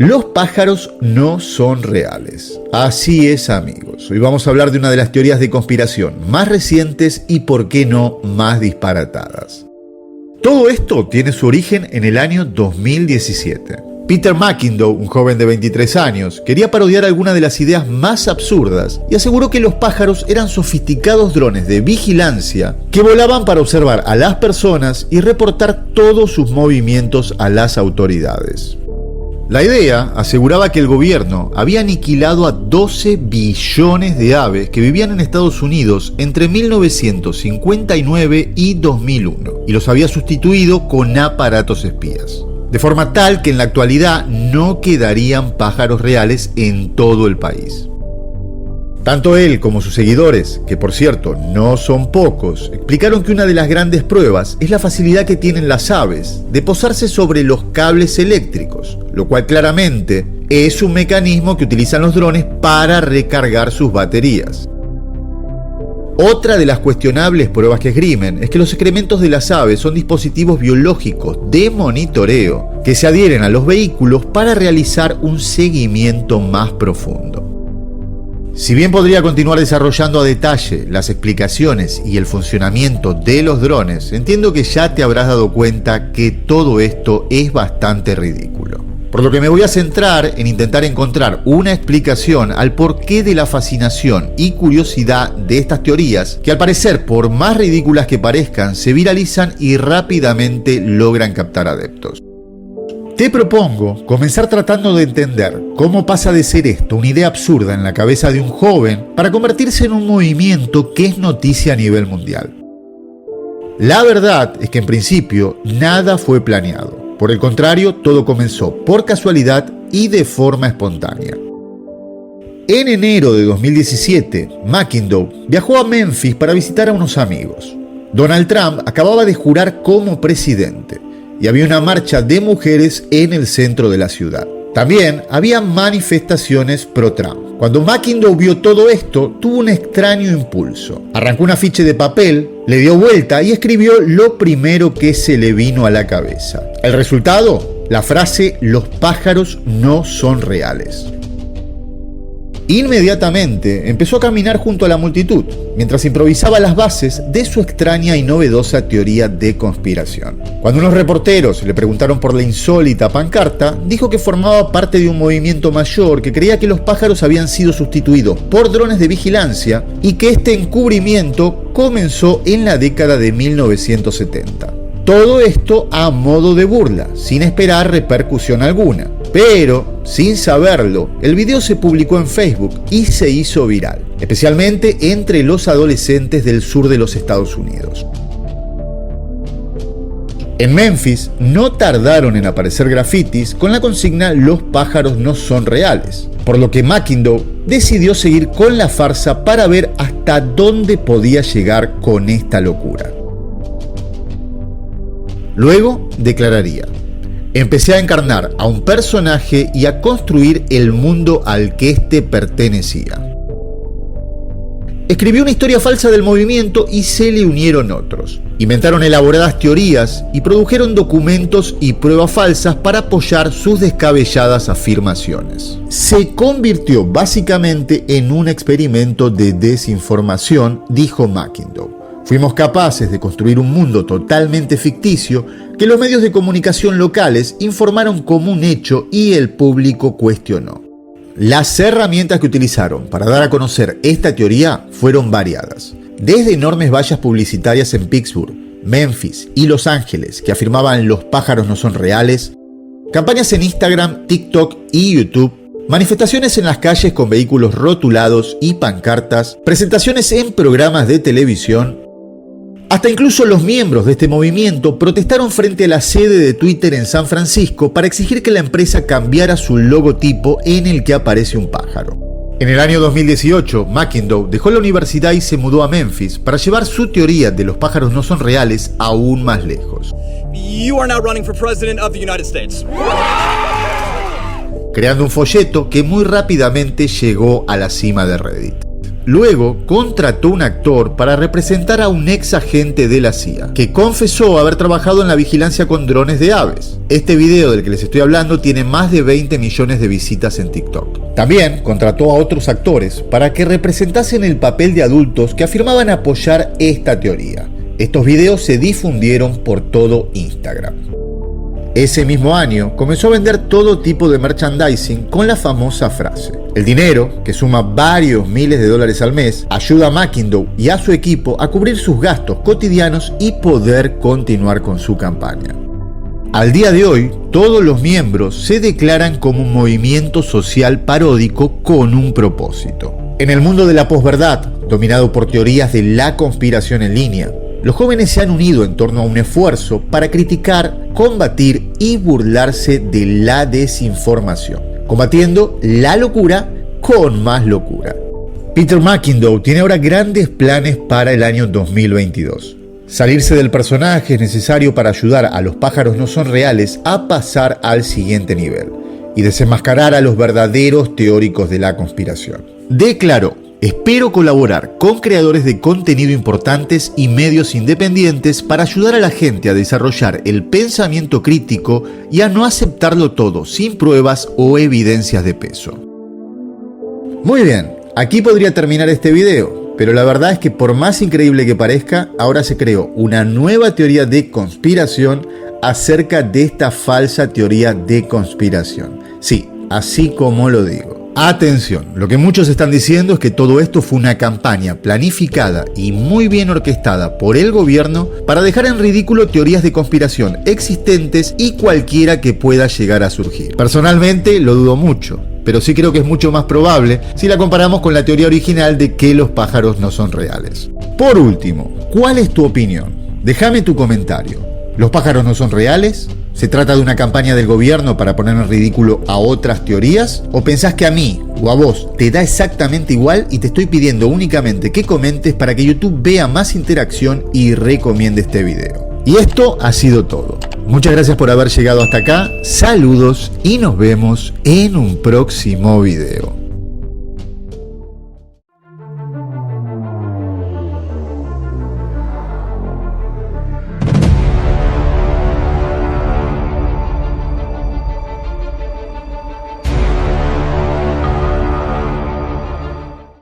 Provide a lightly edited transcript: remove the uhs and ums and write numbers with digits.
Los pájaros no son reales. Así es, amigos. Hoy vamos a hablar de una de las teorías de conspiración más recientes y, por qué no, más disparatadas. Todo esto tiene su origen en el año 2017. Peter McIndoe, un joven de 23 años, quería parodiar alguna de las ideas más absurdas y aseguró que los pájaros eran sofisticados drones de vigilancia que volaban para observar a las personas y reportar todos sus movimientos a las autoridades. La idea aseguraba que el gobierno había aniquilado a 12 billones de aves que vivían en Estados Unidos entre 1959 y 2001 y los había sustituido con aparatos espías, de forma tal que en la actualidad no quedarían pájaros reales en todo el país. Tanto él como sus seguidores, que por cierto no son pocos, explicaron que una de las grandes pruebas es la facilidad que tienen las aves de posarse sobre los cables eléctricos, lo cual claramente es un mecanismo que utilizan los drones para recargar sus baterías. Otra de las cuestionables pruebas que esgrimen es que los excrementos de las aves son dispositivos biológicos de monitoreo que se adhieren a los vehículos para realizar un seguimiento más profundo. Si bien podría continuar desarrollando a detalle las explicaciones y el funcionamiento de los drones, entiendo que ya te habrás dado cuenta que todo esto es bastante ridículo. Por lo que me voy a centrar en intentar encontrar una explicación al porqué de la fascinación y curiosidad de estas teorías, que al parecer, por más ridículas que parezcan, se viralizan y rápidamente logran captar adeptos. Te propongo comenzar tratando de entender cómo pasa de ser esto una idea absurda en la cabeza de un joven para convertirse en un movimiento que es noticia a nivel mundial. La verdad es que en principio nada fue planeado. Por el contrario, todo comenzó por casualidad y de forma espontánea. En enero de 2017, McIndoe viajó a Memphis para visitar a unos amigos. Donald Trump acababa de jurar como presidente y había una marcha de mujeres en el centro de la ciudad. También había manifestaciones pro-Trump. Cuando McIndoe vio todo esto, tuvo un extraño impulso. Arrancó un afiche de papel, le dio vuelta y escribió lo primero que se le vino a la cabeza. El resultado, la frase "los pájaros no son reales". Inmediatamente empezó a caminar junto a la multitud, mientras improvisaba las bases de su extraña y novedosa teoría de conspiración. Cuando unos reporteros le preguntaron por la insólita pancarta, dijo que formaba parte de un movimiento mayor que creía que los pájaros habían sido sustituidos por drones de vigilancia y que este encubrimiento comenzó en la década de 1970. Todo esto a modo de burla, sin esperar repercusión alguna. Pero, sin saberlo, el video se publicó en Facebook y se hizo viral, especialmente entre los adolescentes del sur de los Estados Unidos. En Memphis no tardaron en aparecer grafitis con la consigna "los pájaros no son reales", por lo que McIndoe decidió seguir con la farsa para ver hasta dónde podía llegar con esta locura. Luego declararía: "Empecé a encarnar a un personaje y a construir el mundo al que éste pertenecía". Escribió una historia falsa del movimiento y se le unieron otros. Inventaron elaboradas teorías y produjeron documentos y pruebas falsas para apoyar sus descabelladas afirmaciones. Se convirtió básicamente en un experimento de desinformación, dijo McIndoe. Fuimos capaces de construir un mundo totalmente ficticio que los medios de comunicación locales informaron como un hecho y el público cuestionó. Las herramientas que utilizaron para dar a conocer esta teoría fueron variadas, desde enormes vallas publicitarias en Pittsburgh, Memphis y Los Ángeles que afirmaban "los pájaros no son reales", campañas en Instagram, TikTok y YouTube, manifestaciones en las calles con vehículos rotulados y pancartas, presentaciones en programas de televisión. Hasta incluso los miembros de este movimiento protestaron frente a la sede de Twitter en San Francisco para exigir que la empresa cambiara su logotipo en el que aparece un pájaro. En el año 2018, McIndoe dejó la universidad y se mudó a Memphis para llevar su teoría de los pájaros no son reales aún más lejos. You are now running for president of the United States. Creando un folleto que muy rápidamente llegó a la cima de Reddit. Luego contrató un actor para representar a un ex agente de la CIA, que confesó haber trabajado en la vigilancia con drones de aves. Este video del que les estoy hablando tiene más de 20 millones de visitas en TikTok. También contrató a otros actores para que representasen el papel de adultos que afirmaban apoyar esta teoría. Estos videos se difundieron por todo Instagram. Ese mismo año comenzó a vender todo tipo de merchandising con la famosa frase: el dinero, que suma varios miles de dólares al mes, ayuda a McIndoe y a su equipo a cubrir sus gastos cotidianos y poder continuar con su campaña. Al día de hoy, todos los miembros se declaran como un movimiento social paródico con un propósito. En el mundo de la posverdad, dominado por teorías de la conspiración en línea, los jóvenes se han unido en torno a un esfuerzo para criticar, combatir y burlarse de la desinformación, combatiendo la locura con más locura. Peter McIndoe tiene ahora grandes planes para el año 2022. Salirse del personaje es necesario para ayudar a los pájaros no son reales a pasar al siguiente nivel y desenmascarar a los verdaderos teóricos de la conspiración. Declaró: espero colaborar con creadores de contenido importantes y medios independientes para ayudar a la gente a desarrollar el pensamiento crítico y a no aceptarlo todo sin pruebas o evidencias de peso. Muy bien, aquí podría terminar este video, pero la verdad es que por más increíble que parezca, ahora se creó una nueva teoría de conspiración acerca de esta falsa teoría de conspiración. Sí, así como lo digo. Atención, lo que muchos están diciendo es que todo esto fue una campaña planificada y muy bien orquestada por el gobierno para dejar en ridículo teorías de conspiración existentes y cualquiera que pueda llegar a surgir. Personalmente lo dudo mucho, pero sí creo que es mucho más probable si la comparamos con la teoría original de que los pájaros no son reales. Por último, ¿cuál es tu opinión? Déjame tu comentario. ¿Los pájaros no son reales? ¿Se trata de una campaña del gobierno para poner en ridículo a otras teorías? ¿O pensás que a mí o a vos te da exactamente igual y te estoy pidiendo únicamente que comentes para que YouTube vea más interacción y recomiende este video? Y esto ha sido todo. Muchas gracias por haber llegado hasta acá, saludos y nos vemos en un próximo video.